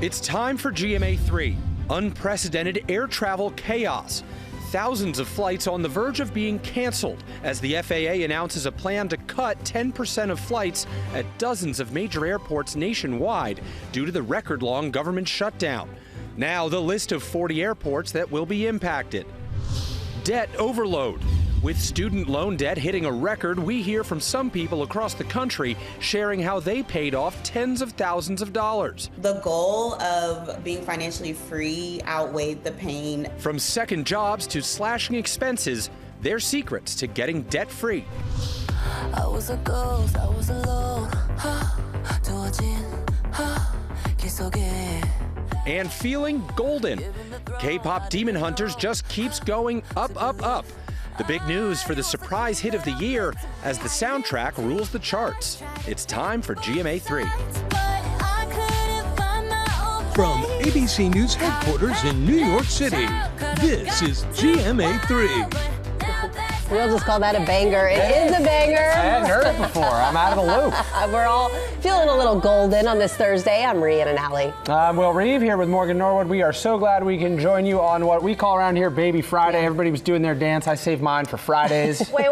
It's time for GMA3, unprecedented air travel chaos. Thousands of flights on the verge of being canceled as the FAA announces a plan to cut 10% of flights at dozens of major airports nationwide due to the record-long government shutdown. Now the list of 40 airports that will be impacted. Debt overload. With student loan debt hitting a record, we hear from some people across the country sharing how they paid off tens of thousands of dollars. The goal of being financially free outweighed the pain. From second jobs to slashing expenses, their secrets to getting debt-free. I was a ghost, I was alone. And feeling golden. K-pop Demon Hunters just keeps going up, up, up. The big news for the surprise hit of the year as the soundtrack rules the charts. It's time for GMA3. From ABC News headquarters in New York City, this is GMA3. We'll just call that a banger. It is a banger. I hadn't heard it before. I'm out of the loop. We're all feeling a little golden on this Thursday. I'm Rhian and Allie. Well, Reeve here with Morgan Norwood. We are so glad we can join you on what we call around here Baby Friday. Yeah. Everybody was doing their dance. I saved mine for Fridays. Wait.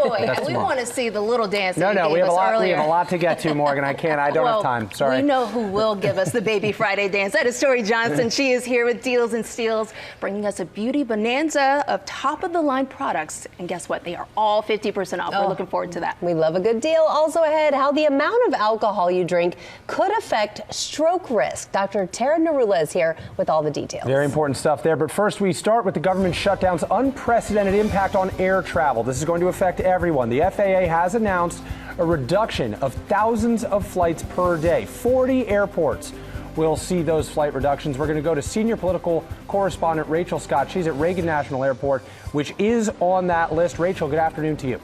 We want to see the little dance that you we gave have us a lot. earlier. We have a lot to get to, Morgan. I don't have time. Sorry. We know who will give us the Baby Friday dance. That is Story Johnson. She is here with Deals and Steals, bringing us a beauty bonanza of top-of-the-line products. And guess what? They are all 50% off. We're looking forward to that. We love a good deal. Also ahead, how the amount of alcohol you drink could affect stroke risk. Dr. Tara Narula is here with all the details. Very important stuff there. But first, we start with the government shutdown's unprecedented impact on air travel. This is going to affect everyone. The FAA has announced a reduction of thousands of flights per day. 40 airports will see those flight reductions. We're going to go to senior political correspondent Rachel Scott. She's at Reagan National Airport, which is on that list. Rachel, good afternoon to you.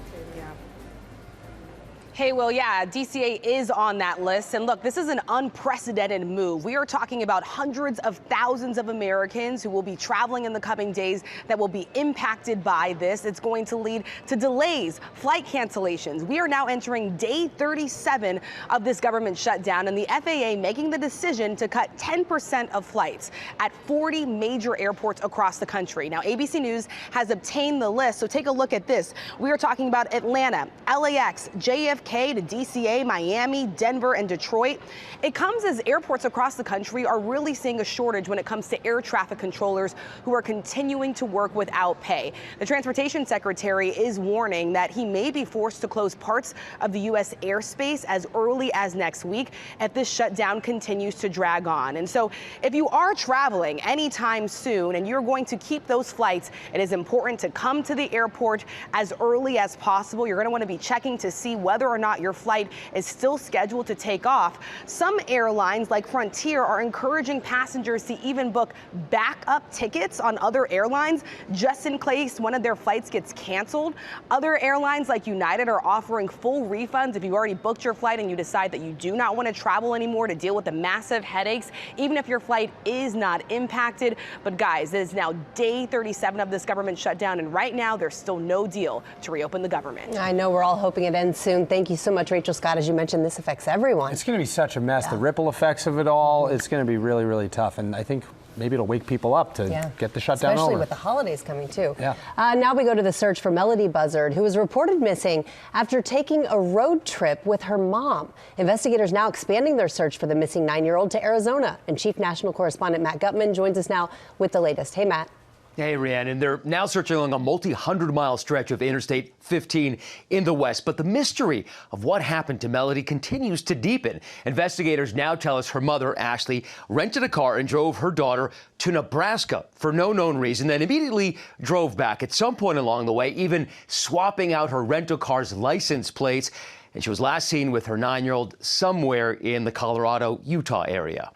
Hey, Will, yeah, DCA is on that list. And look, this is an unprecedented move. We are talking about hundreds of thousands of Americans who will be traveling in the coming days that will be impacted by this. It's going to lead to delays, flight cancellations. We are now entering day 37 of this government shutdown, and the FAA making the decision to cut 10% of flights at 40 major airports across the country. Now, ABC News has obtained the list, so take a look at this. We are talking about Atlanta, LAX, JFK, to DCA, Miami, Denver, and Detroit. It comes as airports across the country are really seeing a shortage when it comes to air traffic controllers who are continuing to work without pay. The Transportation Secretary is warning that he may be forced to close parts of the U.S. airspace as early as next week if this shutdown continues to drag on. And so if you are traveling anytime soon and you're going to keep those flights, it is important to come to the airport as early as possible. You're going to want to be checking to see whether or not your flight is still scheduled to take off. Some airlines like Frontier are encouraging passengers to even book backup tickets on other airlines just in case one of their flights gets canceled. Other airlines like United are offering full refunds if you already booked your flight and you decide that you do not want to travel anymore to deal with the massive headaches, even if your flight is not impacted. But guys, it is now day 37 of this government shutdown, and right now there's still no deal to reopen the government. I know we're all hoping it ends soon. Thank you so much, Rachel Scott. As you mentioned, this affects everyone. It's going to be such a mess. Yeah. The ripple effects of it all, it's going to be really, really tough. And I think maybe it'll wake people up to get the shutdown over. Especially with the holidays coming, too. Yeah. Now we go to the search for Melody Buzzard, who was reported missing after taking a road trip with her mom. Investigators now expanding their search for the missing 9-year-old to Arizona. And Chief National Correspondent Matt Gutman joins us now with the latest. Hey, Matt. Hey, Rhian, and they're now searching along a multi-hundred-mile stretch of Interstate 15 in the west. But the mystery of what happened to Melody continues to deepen. Investigators now tell us her mother, Ashley, rented a car and drove her daughter to Nebraska for no known reason, then immediately drove back at some point along the way, even swapping out her rental car's license plates. And she was last seen with her 9-year-old somewhere in the Colorado-Utah area.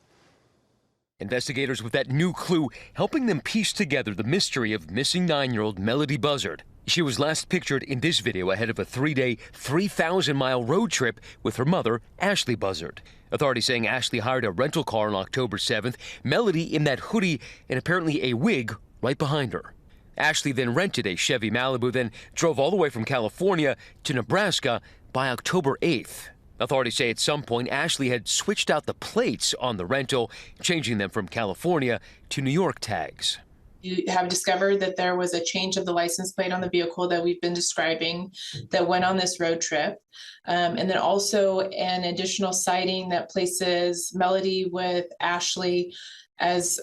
Investigators with that new clue helping them piece together the mystery of missing 9-year-old Melody Buzzard. She was last pictured in this video ahead of a 3-day, 3,000-mile road trip with her mother, Ashley Buzzard. Authorities saying Ashley hired a rental car on October 7th, Melody in that hoodie and apparently a wig right behind her. Ashley then rented a Chevy Malibu, then drove all the way from California to Nebraska by October 8th. Authorities say at some point Ashley had switched out the plates on the rental, changing them from California to New York tags. You have discovered that there was a change of the license plate on the vehicle that we've been describing that went on this road trip. And then also an additional sighting that places Melody with Ashley as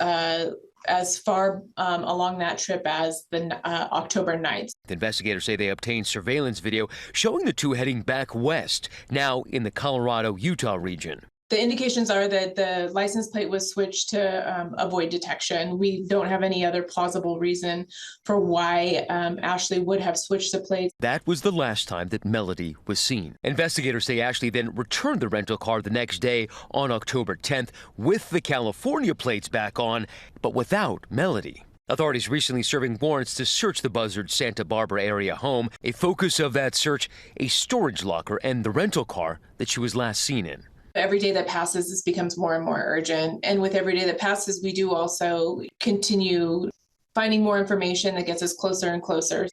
far along that trip as the October 9th. The investigators say they obtained surveillance video showing the two heading back west, now in the Colorado-Utah region. The indications are that the license plate was switched to avoid detection. We don't have any other plausible reason for why Ashley would have switched the plate. That was the last time that Melody was seen. Investigators say Ashley then returned the rental car the next day on October 10th with the California plates back on, but without Melody. Authorities recently serving warrants to search the Buzzard Santa Barbara area home. A focus of that search, a storage locker and the rental car that she was last seen in. Every day that passes, this becomes more and more urgent. And with every day that passes, we do also continue finding more information that gets us closer and closer.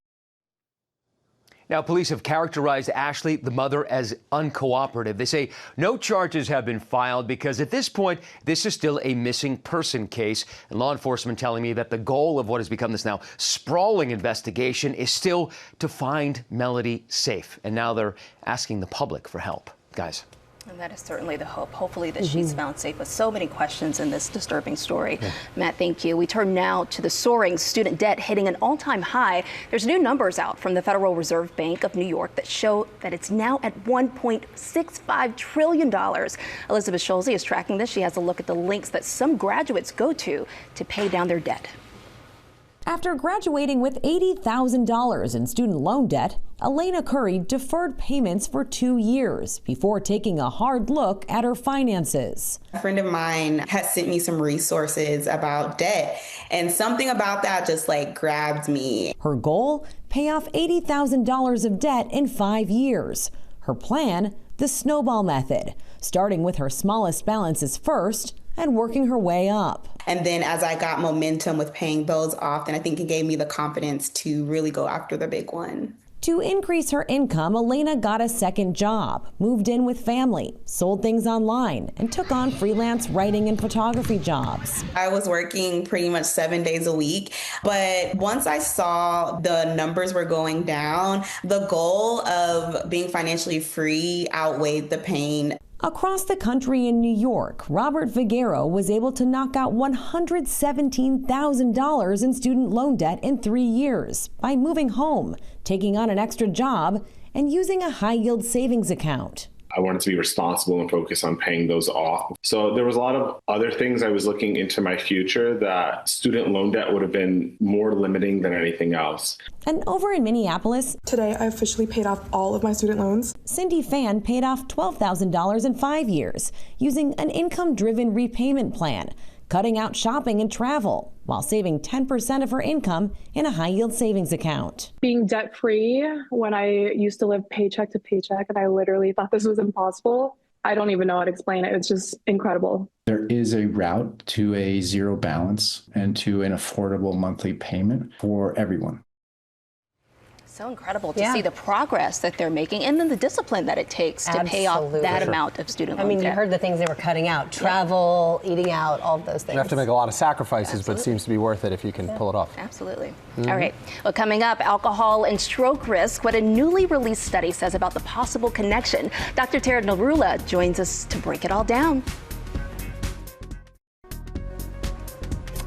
Now, police have characterized Ashley, the mother, as uncooperative. They say no charges have been filed because at this point, this is still a missing person case. And law enforcement telling me that the goal of what has become this now sprawling investigation is still to find Melody safe. And now they're asking the public for help. Guys. And that is certainly the hope, hopefully, that she's found safe, with so many questions in this disturbing story. Yeah. Matt, thank you. We turn now to the soaring student debt hitting an all-time high. There's new numbers out from the Federal Reserve Bank of New York that show that it's now at $1.65 trillion. Elizabeth Schulze is tracking this. She has a look at the links that some graduates go to pay down their debt. After graduating with $80,000 in student loan debt, Elena Curry deferred payments for 2 years before taking a hard look at her finances. A friend of mine has sent me some resources about debt, and something about that just grabbed me. Her goal? Pay off $80,000 of debt in 5 years. Her plan? The snowball method, starting with her smallest balances first and working her way up. And then as I got momentum with paying those off, then I think it gave me the confidence to really go after the big one. To increase her income, Elena got a second job, moved in with family, sold things online, and took on freelance writing and photography jobs. I was working pretty much 7 days a week, but once I saw the numbers were going down, the goal of being financially free outweighed the pain. Across the country in New York, Robert Figueroa was able to knock out $117,000 in student loan debt in 3 years by moving home, taking on an extra job, and using a high-yield savings account. I wanted to be responsible and focus on paying those off. So there was a lot of other things I was looking into my future that student loan debt would have been more limiting than anything else. And over in Minneapolis, today I officially paid off all of my student loans. Cindy Fan paid off $12,000 in 5 years using an income-driven repayment plan, cutting out shopping and travel while saving 10% of her income in a high-yield savings account. Being debt-free when I used to live paycheck to paycheck, and I literally thought this was impossible. I don't even know how to explain it. It's just incredible. There is a route to a zero balance and to an affordable monthly payment for everyone. So incredible to see the progress that they're making and then the discipline that it takes to pay off that amount of student loan debt. You heard the things they were cutting out, travel, eating out, all of those things. You have to make a lot of sacrifices, but it seems to be worth it if you can pull it off. Absolutely. All right. Well, coming up, alcohol and stroke risk, what a newly released study says about the possible connection. Dr. Tara Narula joins us to break it all down.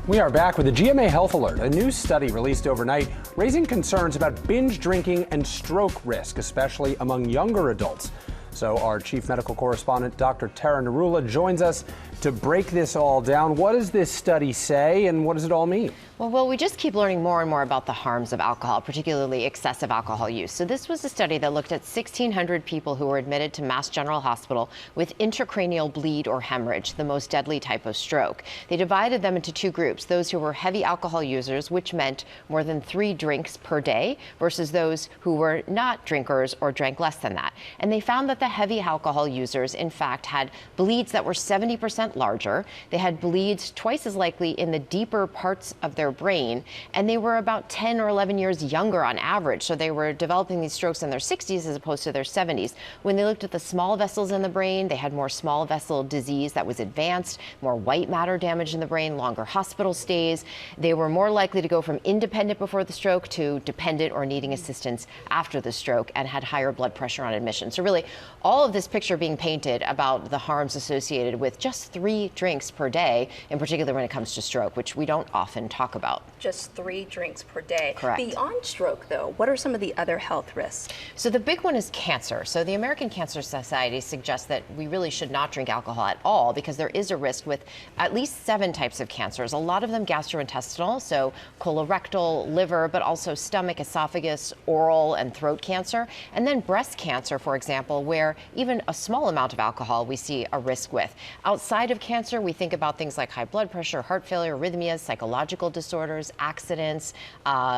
We are back with a GMA Health Alert, a new study released overnight raising concerns about binge drinking and stroke risk, especially among younger adults. So our chief medical correspondent, Dr. Tara Narula, joins us to break this all down. What does this study say and what does it all mean? Well, we just keep learning more and more about the harms of alcohol, particularly excessive alcohol use. So this was a study that looked at 1,600 people who were admitted to Mass General Hospital with intracranial bleed or hemorrhage, the most deadly type of stroke. They divided them into two groups, those who were heavy alcohol users, which meant more than 3 drinks per day, versus those who were not drinkers or drank less than that. And they found that the heavy alcohol users, in fact, had bleeds that were 70% larger. They had bleeds twice as likely in the deeper parts of their brain, and they were about 10 or 11 years younger on average. So they were developing these strokes in their 60s as opposed to their 70s. When they looked at the small vessels in the brain, they had more small vessel disease that was advanced, more white matter damage in the brain, longer hospital stays. They were more likely to go from independent before the stroke to dependent or needing assistance after the stroke, and had higher blood pressure on admission. So really, all of this picture being painted about the harms associated with just 3 drinks per day, in particular when it comes to stroke, which we don't often talk about. Just 3 drinks per day. Correct. Beyond stroke, though, what are some of the other health risks? So the big one is cancer. So the American Cancer Society suggests that we really should not drink alcohol at all because there is a risk with at least 7 types of cancers, a lot of them gastrointestinal, so colorectal, liver, but also stomach, esophagus, oral, and throat cancer, and then breast cancer, for example, where even a small amount of alcohol we see a risk with. Outside of cancer, we think about things like high blood pressure, heart failure, arrhythmias, psychological disorders, accidents,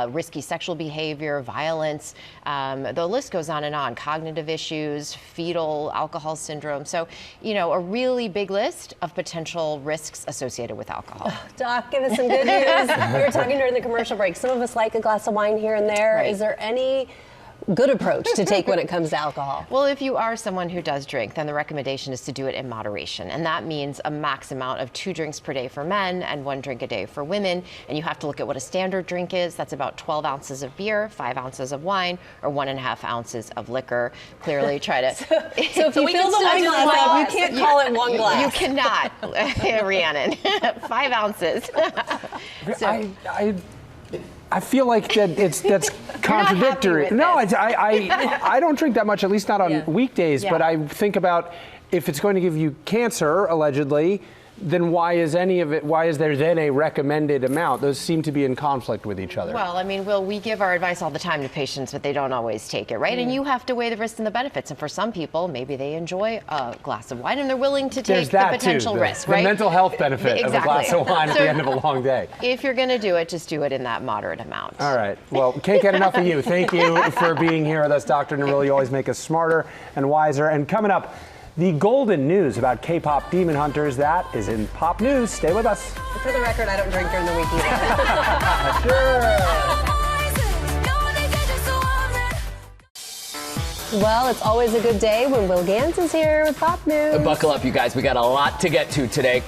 risky sexual behavior, violence. The list goes on, cognitive issues, fetal alcohol syndrome. So, you know, a really big list of potential risks associated with alcohol. Doc, give us some good news. We were talking during the commercial break. Some of us like a glass of wine here and there. Right. Is there any good approach to take when it comes to alcohol? Well, if you are someone who does drink, then the recommendation is to do it in moderation. And that means a max amount of 2 drinks per day for men and 1 drink a day for women. And you have to look at what a standard drink is. That's about 12 ounces of beer, 5 ounces of wine, or 1.5 ounces of liquor. Clearly try to... So if you fill the wine glass up, you can't call it 1 glass. You cannot, Rhiannon. 5 ounces. I feel like that's contradictory. No, I don't drink that much, at least not on weekdays. Yeah. But I think about if it's going to give you cancer, allegedly, then why is there then a recommended amount? Those seem to be in conflict with each other. Well, I mean, Will, we give our advice all the time to patients, but they don't always take it, right? And you have to weigh the risks and the benefits. And for some people, maybe they enjoy a glass of wine and they're willing to take the potential risk, right? The mental health benefit of a glass of wine at the end of a long day. If you're going to do it, just do it in that moderate amount. All right. Well, can't get enough of you. Thank you for being here with us, Dr. Narul. You always make us smarter and wiser. And coming up, the golden news about K-pop demon hunters. That is in Pop News. Stay with us. For the record, I don't drink during the week either. Sure. Well, it's always a good day when Will Gans is here with Pop News. Buckle up, you guys. We got a lot to get to today.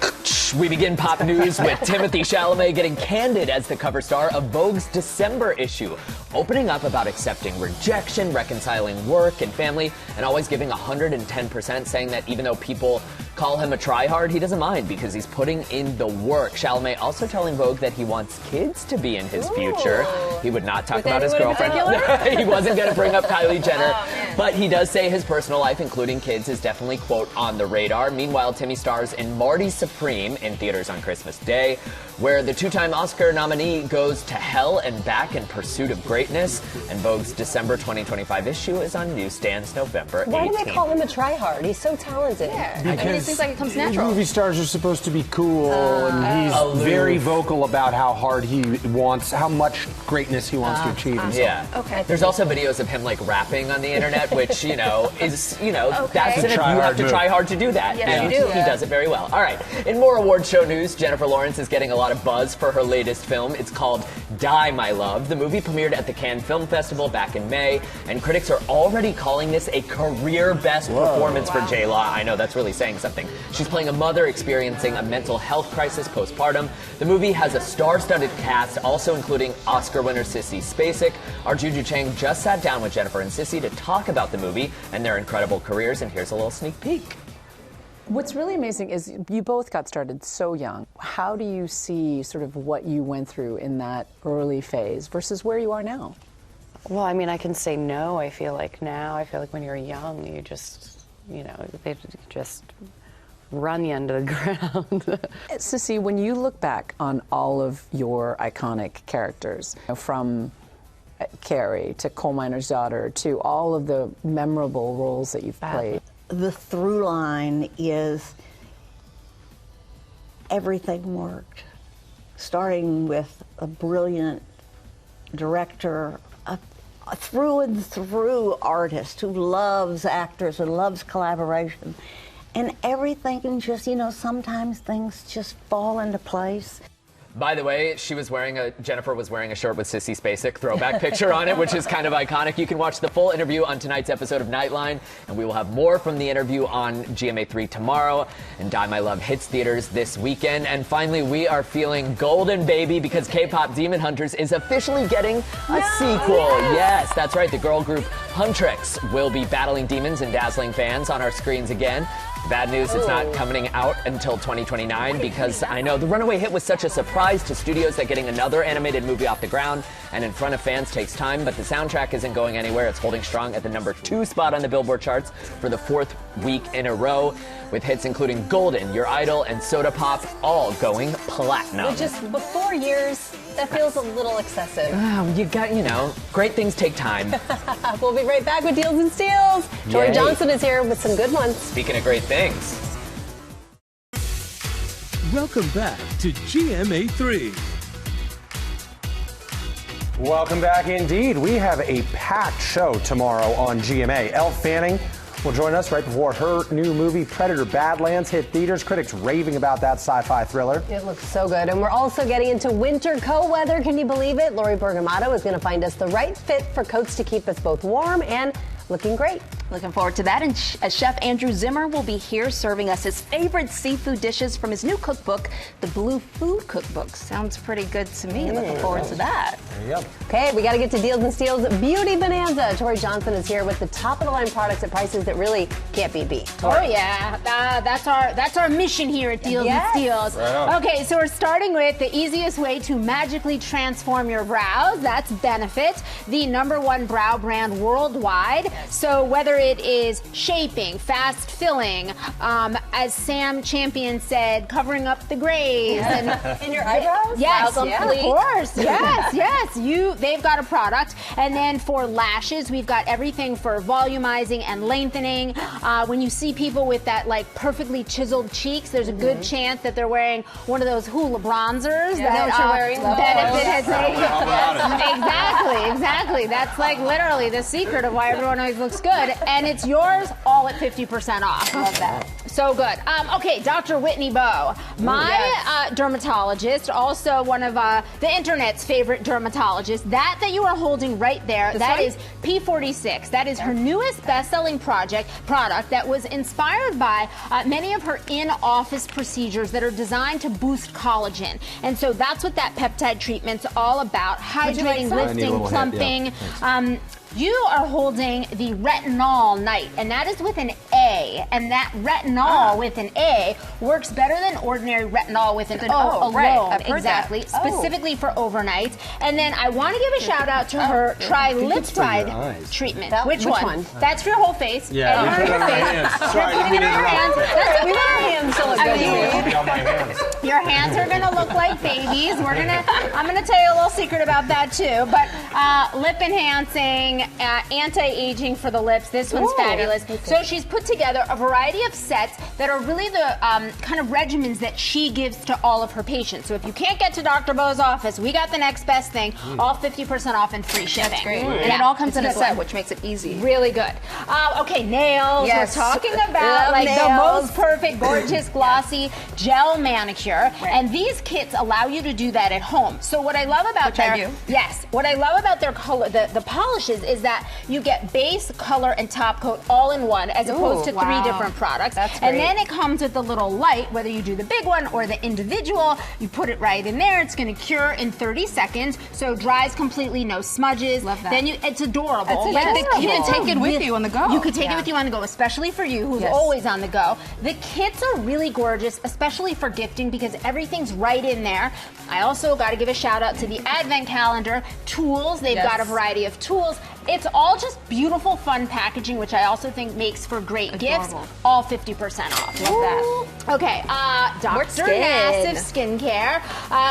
We begin Pop News with Timothée Chalamet getting candid as the cover star of Vogue's December issue, opening up about accepting rejection, reconciling work and family, and always giving 110%, saying that even though people call him a tryhard, he doesn't mind because he's putting in the work. Chalamet also telling Vogue that he wants kids to be in his future. He would not talk about his girlfriend. He wasn't going to bring up Kylie Jenner, but he does say his personal life, including kids, is definitely, quote, on the radar. Meanwhile, Timmy stars in Marty Supreme in theaters on Christmas Day, where the 2-time Oscar nominee goes to hell and back in pursuit of greatness. And Vogue's December 2025 issue is on newsstands November 18th. Why do they call him a tryhard? He's so talented. Yeah. I mean, it seems like it comes natural. Movie stars are supposed to be cool, and he's very vocal about how hard he wants, how much greatness he wants to achieve. Yeah. Okay. There's also videos of him like rapping on the internet, which, you know, is, you know, that's It's a it. You have to try-hard try hard to do that. Yes, and you do. he does it very well. All right. In more award show news, Jennifer Lawrence is getting a lot of buzz for her latest film. It's called Die, My Love. The movie premiered at the Cannes Film Festival back in May, and critics are already calling this a career best performance for J-Law. I know, that's really saying something. She's playing a mother experiencing a mental health crisis postpartum. The movie has a star-studded cast, also including Oscar winner Sissy Spacek. Our Juju Chang just sat down with Jennifer and Sissy to talk about the movie and their incredible careers, and here's a little sneak peek. What's really amazing is you both got started so young. How do you see sort of what you went through in that early phase versus where you are now? Well, I mean, I can say no. I feel like now, when you're young, you just, you know, they just run you into the ground. Sissy, when you look back on all of your iconic characters, from Carrie to Coal Miner's Daughter to all of the memorable roles that you've played. The through line is everything worked, starting with a brilliant director, through and through artist who loves actors and loves collaboration. And everything just, sometimes things just fall into place. By the way, Jennifer was wearing a shirt with Sissy Spacek throwback picture on it, which is kind of iconic. You can watch the full interview on tonight's episode of Nightline, and we will have more from the interview on GMA3 tomorrow, and Die My Love hits theaters this weekend. And finally, we are feeling golden, baby, because K-pop Demon Hunters is officially getting a sequel. Yes, that's right. The girl group Huntrix will be battling demons and dazzling fans on our screens again. Bad news, it's not coming out until 2029 because I know the runaway hit was such a surprise to studios that getting another animated movie off the ground and in front of fans takes time, but the soundtrack isn't going anywhere. It's holding strong at the #2 spot on the Billboard charts for the 4th week in a row, with hits including Golden, Your Idol, and Soda Pop all going platinum. But just before years, that feels a little excessive. Great things take time. We'll be right back with Deals and Steals. Tori Yay. Johnson is here with some good ones. Speaking of great things. Welcome back to GMA3. Welcome back indeed. We have a packed show tomorrow on GMA. Elle Fanning will join us right before her new movie, Predator Badlands, hit theaters. Critics raving about that sci-fi thriller. It looks so good. And we're also getting into winter coat weather. Can you believe it? Lori Bergamato is going to find us the right fit for coats to keep us both warm and looking great. Looking forward to that. And Chef Andrew Zimmer will be here serving us his favorite seafood dishes from his new cookbook, the Blue Food Cookbook. Sounds pretty good to me. Looking forward to that. There you go. Okay, we got to get to Deals and Steals Beauty Bonanza. Tori Johnson is here with the top-of-the-line products at prices that really can't be beat. Tori. Oh, yeah. That's our mission here at Deals and Steals. Right. Okay, so we're starting with the easiest way to magically transform your brows. That's Benefit, the #1 brow brand worldwide. So whether it is shaping, fast filling, as Sam Champion said, covering up the grays. And in your eyebrows? Yes, Wow, yeah, of course. Yes. They've got a product. And then for lashes, we've got everything for volumizing and lengthening. When you see people with that like perfectly chiseled cheeks, there's a good chance that they're wearing one of those hula bronzers that you're wearing. Benefit has made. Exactly. That's like literally the secret of why everyone always looks good. And it's yours all at 50% off. Love that. So good. Okay, Dr. Whitney Bowe, my dermatologist, also one of the internet's favorite dermatologists. That you are holding right there, that is P46. That is her newest best-selling product that was inspired by many of her in-office procedures that are designed to boost collagen. And so that's what that peptide treatment's all about. Hydrating, lifting, plumping. You are holding the Retinol Night, and that is with an A. And that retinol with an A works better than ordinary retinol with an O alone. Right. I've heard exactly, that. specifically for overnight. And then I want to give a shout out to her Triliptide treatment. Which one? That's for your whole face. Yeah, and we put it on our hands. Sorry, I didn't mean to interrupt. We want our hands to look good. On my hands. Your hands are gonna look like babies. I'm gonna tell you a little secret about that too. But lip enhancing, anti-aging for the lips. This one's fabulous. So she's put together a variety of sets that are really the kind of regimens that she gives to all of her patients. So if you can't get to Dr. Bowe's office, we got the next best thing, all 50% off and free shipping. That's great. And And it all comes in a set, which makes it easy. Really good. Okay, nails. Yes. We're talking about like the nails. most perfect, gorgeous, glossy gel manicure. And these kits allow you to do that at home. So what I love about what I love about their color, the polishes, is that you get base, color, and top coat all in one, as opposed to 3 different products. That's and great. then it comes with the little light, whether you do the big one or the individual. You put it right in there. It's going to cure in 30 seconds. So dries completely, no smudges. Love that. Then it's adorable. You can take it with you on the go. You could take it with you on the go, especially for you, who's always on the go. The kits are really gorgeous, especially for gifting, because everything's right in there. I also got to give a shout out to the Advent calendar tools. They've got a variety of tools. It's all just beautiful, fun packaging, which I also think makes for great gifts. All 50% off. Love that. Okay, Dr. Massive Skincare.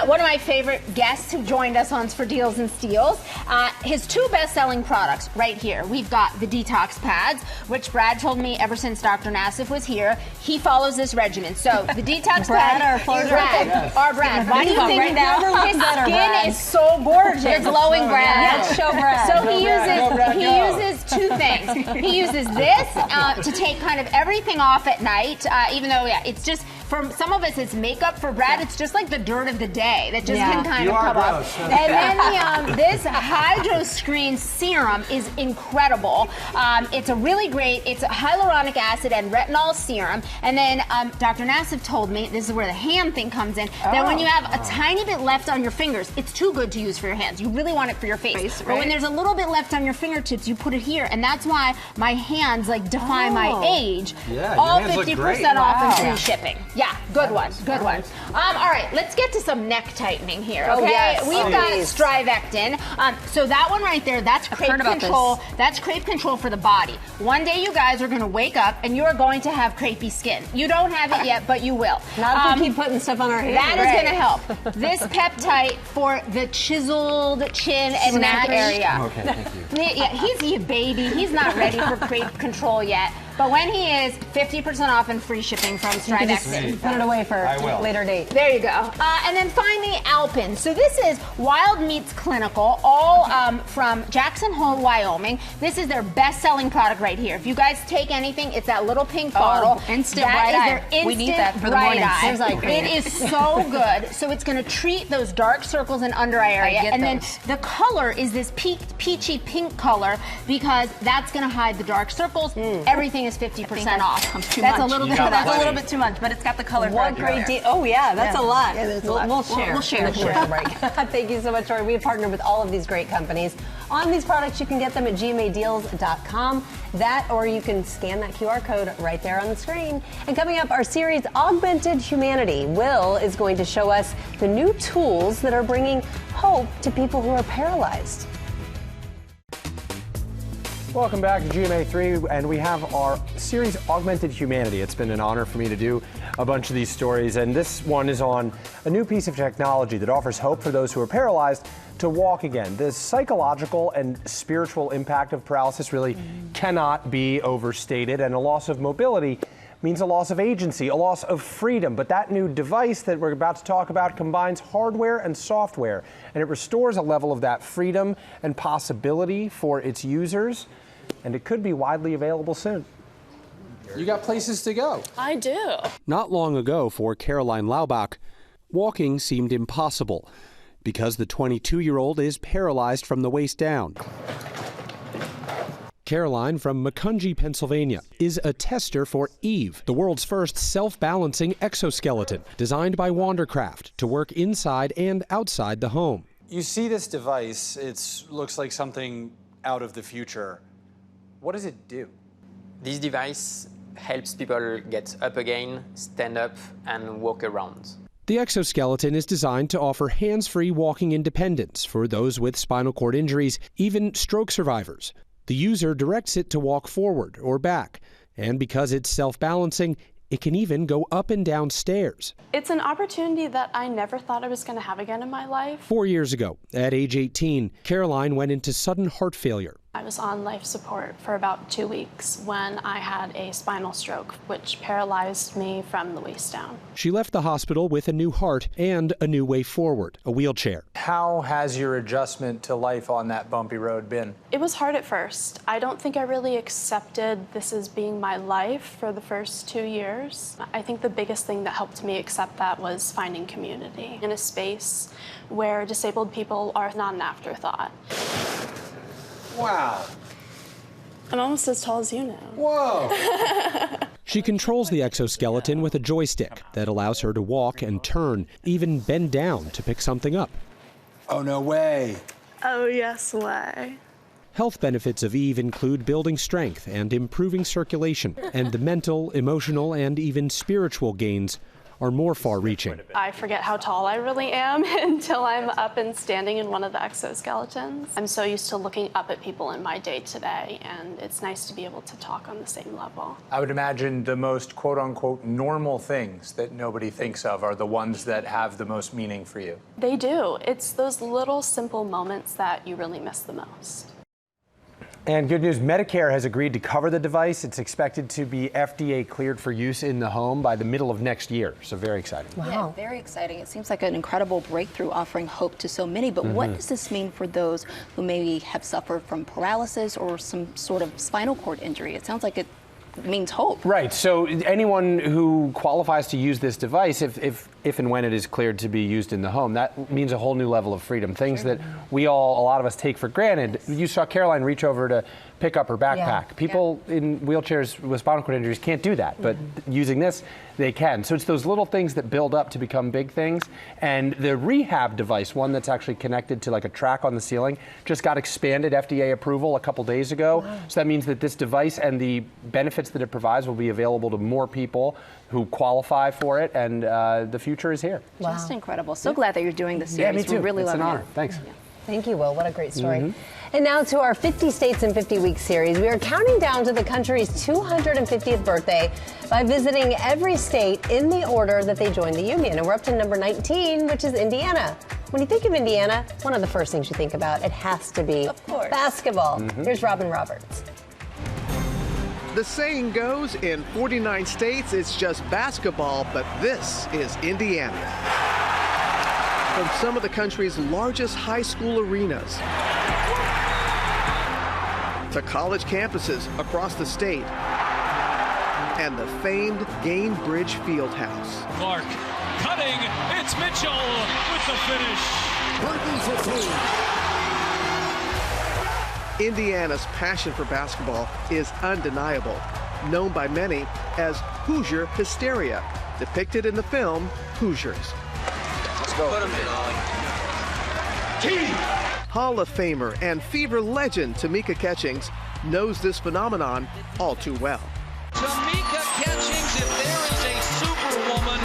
One of my favorite guests who joined us on For Deals and Steals. His 2 best-selling products right here. We've got the detox pads, which Brad told me ever since Dr. Nassif was here, he follows this regimen. So the detox pad, our Brad. Why do you think his skin is so gorgeous? You're glowing, Brad. Yes, show Brad. So he uses uses two things. He uses this to take kind of everything off at night, even though, it's just, for some of us, it's makeup. For Brad, it's just like the dirt of the day that just can kind of come off. And then this Hydro Screen Serum is incredible. It's a really great, it's a hyaluronic acid and retinol serum. And then Dr. Nassif told me, this is where the hand thing comes in, that when you have a tiny bit left on your fingers, it's too good to use for your hands. You really want it for your face. But when there's a little bit left on your fingertips, you put it here. And that's why my hands defy my age. Yeah, all your hands 50% look great. off and free shipping. Yeah, good one, good one. All right, let's get to some neck tightening here, okay? Oh, yes. We've got Strivectin. So that one right there, that's crepe control. That's crepe control for the body. One day you guys are gonna wake up and you are going to have crepey skin. You don't have it yet, but you will. Not if we keep putting stuff on our hands. That is gonna help. This peptide for the chiseled chin and neck area. Okay, thank you. Yeah, he's a baby. He's not ready for crepe control yet. But when he is, 50% off and free shipping from Strivectin. Put it away for a later date. There you go. And then finally, Alpin. So this is Wild Meats Clinical, all from Jackson Hole, Wyoming. This is their best-selling product right here. If you guys take anything, it's that little pink bottle. Instant bright eye. Their We need that for the bright morning. eye. Seems like It is so good. So it's going to treat those dark circles and under eye area. And then the color is this peachy pink color because that's going to hide the dark circles. Everything is 50% off. That's a little bit. That's a little bit too much, but it's got the color. What great deal. Oh, yeah, that's a lot. Yeah, that's a lot. We'll share. We'll share. Thank you so much, Tori. We have partnered with all of these great companies on these products. You can get them at gmadeals.com. That, or you can scan that QR code right there on the screen. And coming up, our series Augmented Humanity. Will is going to show us the new tools that are bringing hope to people who are paralyzed. Welcome back to GMA3, and we have our series Augmented Humanity. It's been an honor for me to do a bunch of these stories, and this one is on a new piece of technology that offers hope for those who are paralyzed to walk again. The psychological and spiritual impact of paralysis really cannot be overstated, and a loss of mobility means a loss of agency, a loss of freedom. But that new device that we're about to talk about combines hardware and software, and it restores a level of that freedom and possibility for its users, and it could be widely available soon. You got places to go. I do. Not long ago, for Caroline Laubach, walking seemed impossible because the 22-year-old is paralyzed from the waist down. Caroline from Macungie, Pennsylvania, is a tester for Eve, the world's first self-balancing exoskeleton, designed by Wandercraft to work inside and outside the home. You see this device, it looks like something out of the future. What does it do? This device helps people get up again, stand up, and walk around. The exoskeleton is designed to offer hands-free walking independence for those with spinal cord injuries, even stroke survivors. The user directs it to walk forward or back, and because it's self-balancing, it can even go up and down stairs. It's an opportunity that I never thought I was going to have again in my life. 4 years ago, at age 18, Caroline went into sudden heart failure. I was on life support for about 2 weeks when I had a spinal stroke, which paralyzed me from the waist down. She left the hospital with a new heart and a new way forward, a wheelchair. How has your adjustment to life on that bumpy road been? It was hard at first. I don't think I really accepted this as being my life for the first 2 years. I think the biggest thing that helped me accept that was finding community in a space where disabled people are not an afterthought. Wow. I'm almost as tall as you now. Whoa. She controls the exoskeleton with a joystick that allows her to walk and turn, even bend down to pick something up. Oh, no way. Oh, yes, way. Health benefits of Eve include building strength and improving circulation, and the mental, emotional, and even spiritual gains are more far-reaching. I forget how tall I really am until I'm up and standing in one of the exoskeletons. I'm so used to looking up at people in my day-to-day, and it's nice to be able to talk on the same level. I would imagine the most quote-unquote normal things that nobody thinks of are the ones that have the most meaning for you. They do. It's those little simple moments that you really miss the most. And good news, Medicare has agreed to cover the device. It's expected to be FDA cleared for use in the home by the middle of next year. So very exciting. Wow. Yeah, very exciting. It seems like an incredible breakthrough offering hope to so many. But what does this mean for those who maybe have suffered from paralysis or some sort of spinal cord injury? It sounds like it means hope. Right. So anyone who qualifies to use this device, if and when it is cleared to be used in the home, that means a whole new level of freedom. Things that a lot of us take for granted. You saw Caroline reach over to pick up her backpack. People in wheelchairs with spinal cord injuries can't do that, but using this, they can. So it's those little things that build up to become big things. And the rehab device, one that's actually connected to like a track on the ceiling, just got expanded FDA approval a couple days ago. Wow. So that means that this device and the benefits that it provides will be available to more people who qualify for it, and the future is here. Wow. Just incredible. So glad that you're doing this series. Yeah, me too. We really it's love an it. honor. Thanks. Yeah. Thank you, Will. What a great story. And now to our 50 States in 50 Weeks series. We are counting down to the country's 250th birthday by visiting every state in the order that they joined the Union. And we're up to number 19, which is Indiana. When you think of Indiana, one of the first things you think about, it has to be basketball. Here's Robin Roberts. The saying goes, in 49 states, it's just basketball, but this is Indiana. From some of the country's largest high school arenas to college campuses across the state and the famed Gainbridge Fieldhouse. Clark cutting, it's Mitchell with the finish. Indiana's passion for basketball is undeniable, known by many as Hoosier hysteria, depicted in the film Hoosiers. Let's go. Put him in, Ollie. Hall of Famer and Fever legend Tamika Catchings knows this phenomenon all too well. Tamika Catchings, if there is a superwoman,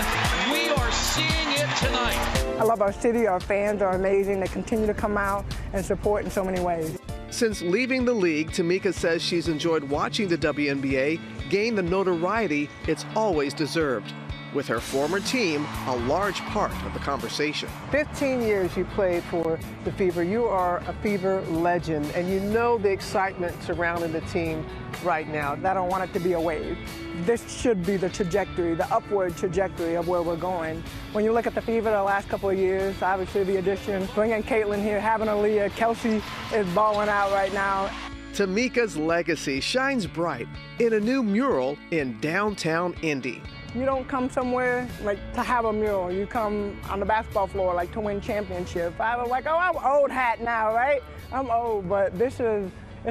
we are seeing it tonight. I love our city. Our fans are amazing. They continue to come out and support in so many ways. Since leaving the league, Tamika says she's enjoyed watching the WNBA gain the notoriety it's always deserved, with her former team a large part of the conversation. 15 years you played for the Fever. You are a Fever legend, and you know the excitement surrounding the team right now. I don't want it to be a wave. This should be the trajectory, the upward trajectory of where we're going. When you look at the Fever the last couple of years, obviously the addition, bringing Caitlin here, having Aaliyah, Kelsey is balling out right now. Tamika's legacy shines bright in a new mural in downtown Indy. You don't come somewhere like to have a mural. You come on the basketball floor like to win championship. I was like, oh, I'm old hat now, right? I'm old, but it's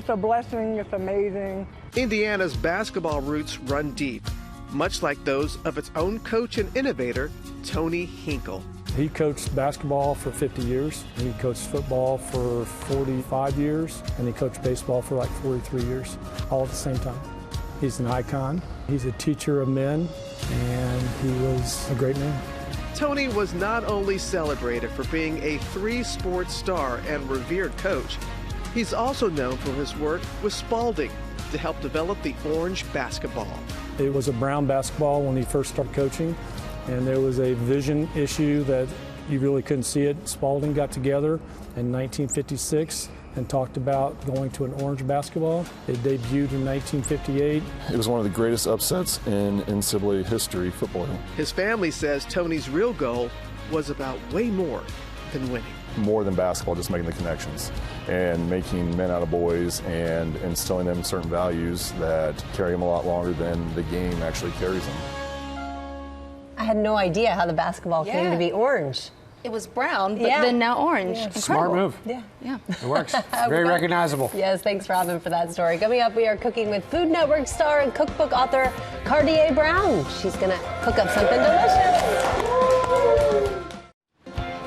a blessing, it's amazing. Indiana's basketball roots run deep, much like those of its own coach and innovator, Tony Hinkle. He coached basketball for 50 years, and he coached football for 45 years, and he coached baseball for like 43 years, all at the same time. He's an icon. He's a teacher of men, and he was a great man. Tony was not only celebrated for being a three-sport star and revered coach, he's also known for his work with Spalding to help develop the Orange basketball. It was a brown basketball when he first started coaching, and there was a vision issue that you really couldn't see it. Spalding got together in 1956 and talked about going to an orange basketball. It debuted in 1958. It was one of the greatest upsets in NCAA history football. His family says Tony's real goal was about way more than winning. More than basketball, just making the connections and making men out of boys and instilling them certain values that carry them a lot longer than the game actually carries them. I had no idea how the basketball came to be orange. It was brown, but then now orange. Yeah. Smart move. Yeah. It works. Very recognizable. Yes, thanks, Robin, for that story. Coming up, we are cooking with Food Network star and cookbook author Kardea Brown. She's going to cook up something delicious.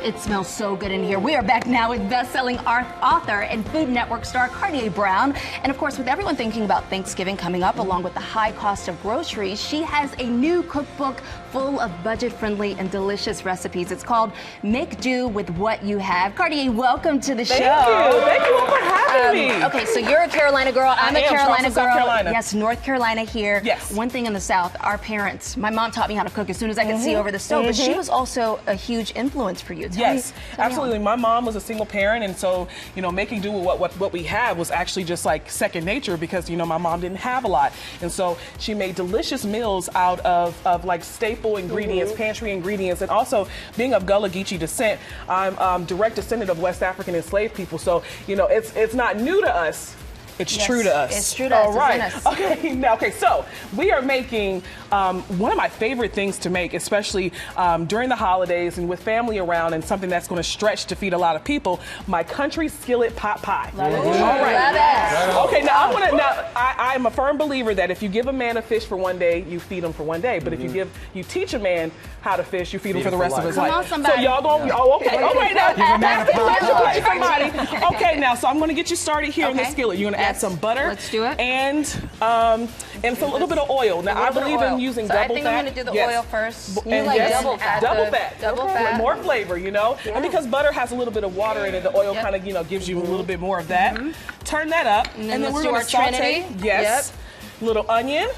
It smells so good in here. We are back now with best-selling author and Food Network star Kardea Brown. And of course, with everyone thinking about Thanksgiving coming up, along with the high cost of groceries, she has a new cookbook full of budget-friendly and delicious recipes. It's called Make Do With What You Have. Kardea, welcome to the show. Thank you for having me. Okay, so you're a Carolina girl. I'm a Carolina girl. South Carolina. Yes, North Carolina here. Yes. One thing in the South, our parents, my mom taught me how to cook as soon as I could see over the stove, but she was also a huge influence for you too. Yes, absolutely. My mom was a single parent, and so, you know, making do with what we have was actually just like second nature because, you know, my mom didn't have a lot. And so she made delicious meals out of like staple ingredients, pantry ingredients, and also being of Gullah Geechee descent, I'm direct descendant of West African enslaved people. So, you know, it's not new to us. It's true to us. It's true to us. All right. It's in us. Okay, so we are making one of my favorite things to make, especially during the holidays and with family around, and something that's going to stretch to feed a lot of people, my country skillet pot pie. Love it. All right. Love it. Okay, I'm a firm believer that if you give a man a fish for one day, you feed him for one day. But if you teach a man how to fish, you feed him for the rest of his life. Come on, somebody. So y'all going, okay, all right now. Give a man a pot pie. Okay, now, so I'm going to get you started here in the skillet. You're going to add some butter. Let's do it. And it's a little bit of oil. Now, I believe in using double fat. I think I'm going to do the oil first. You like double fat. Double fat. Double fat. More flavor, you know? Yeah. And because butter has a little bit of water in it, the oil kind of, you know, gives you a little bit more of that. Turn that up. And then we're going to saute. Yes. Little onion.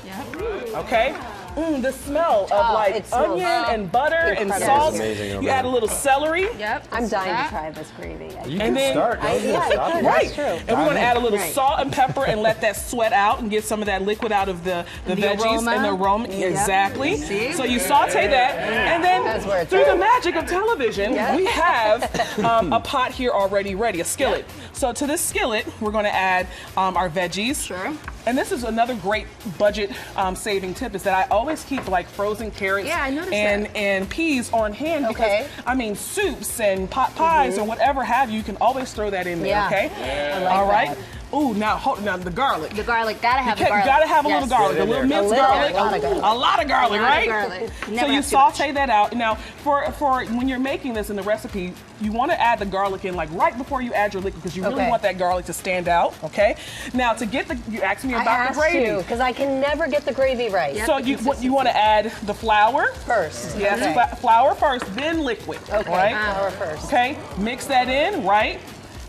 Okay. The smell of like onion and butter and salt. You add a little celery. I'm dying to try this gravy. You can start. Right. And we're going to add a little salt and pepper and let that sweat out and get some of that liquid out of the veggies and the aroma. Exactly. So you saute that, and then through the magic of television, we have a pot here already ready, a skillet. So to this skillet, we're going to add our veggies. Sure. And this is another great budget saving tip, is that I always keep like frozen carrots and peas on hand because I mean soups and pot pies or whatever have you can always throw that in there. Okay. All right. Ooh, now the garlic. The garlic, gotta have the garlic. Gotta have a little garlic, a little minced garlic, a lot of garlic, right? So you saute that out. Now, for when you're making this in the recipe, you want to add the garlic in like right before you add your liquid because you really want that garlic to stand out. Okay. Now to get you asked me about the gravy because I can never get the gravy right. So you want to add the flour first. Yes, flour first, then liquid. Okay. Right. Flour first. Okay. Mix that in, right?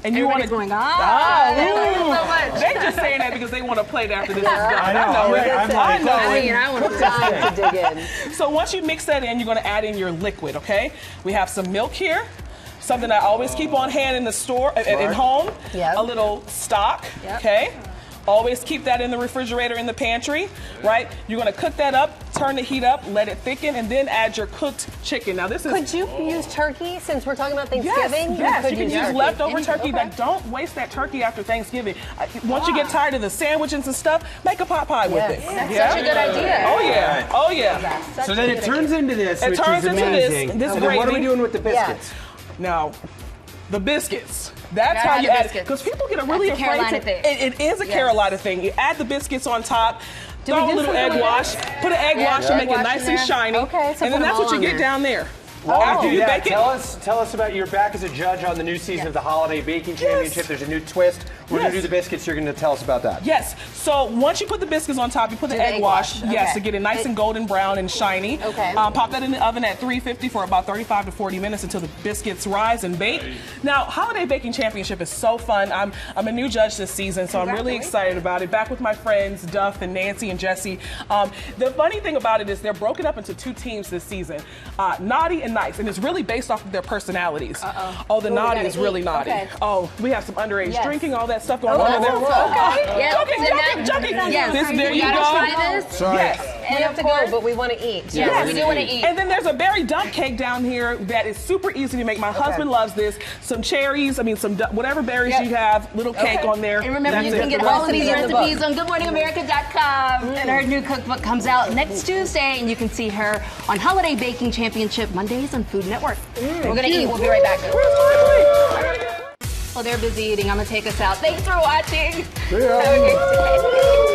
And you want to going on. They just saying that because they want to play it after this is done. I know. I want to dig in. So once you mix that in, you're going to add in your liquid. Okay. We have some milk here. Something I always keep on hand in the store, at home. A little stock. Okay. Always keep that in the refrigerator in the pantry, right? You're going to cook that up, turn the heat up, let it thicken, and then add your cooked chicken. Now this is... Could you use turkey since we're talking about Thanksgiving? Yes, you can use leftover turkey, but don't waste that turkey after Thanksgiving. Once you get tired of the sandwiches and stuff, make a pot pie with it. That's such a good idea. Oh yeah, oh yeah. So then it turns into this, which is amazing. This and then what are we doing with the biscuits? Now, the biscuits. That's how you add it. Because people get really afraid to. It is a Carolina thing. You add the biscuits on top. Throw a little egg wash. Put an egg wash to make it nice and shiny. Okay, so and then that's what you get down there. After you bake it. Tell us about, you're back as a judge on the new season of the Holiday Baking Championship. There's a new twist. We're going to do the biscuits. You're going to tell us about that. Yes. So once you put the biscuits on top, you put the egg wash. Yes, to get it nice and golden brown and shiny. Okay. Pop that in the oven at 350 for about 35 to 40 minutes until the biscuits rise and bake. Now, Holiday Baking Championship is so fun. I'm a new judge this season, so I'm really excited about it. Back with my friends, Duff and Nancy and Jesse. The funny thing about it is they're broken up into two teams this season, naughty and nice, and it's really based off of their personalities. Oh, the naughty is really naughty. Okay. Oh, we have some underage drinking, all that stuff going on there. Joking. There you go. Try this? Yes. We have to go, but we want to eat. Yes, we do want to eat. And then there's a berry dump cake down here that is super easy to make. My husband loves this. Some cherries, some whatever berries you have, little cake on there. And remember, you can get all of these recipes on GoodMorningAmerica.com. And her new cookbook comes out next Tuesday, and you can see her on Holiday Baking Championship Mondays on Food Network. We're going to eat. We'll be right back. Well, they're busy eating. I'm going to take us out. Thanks for watching. See ya. Have a great day.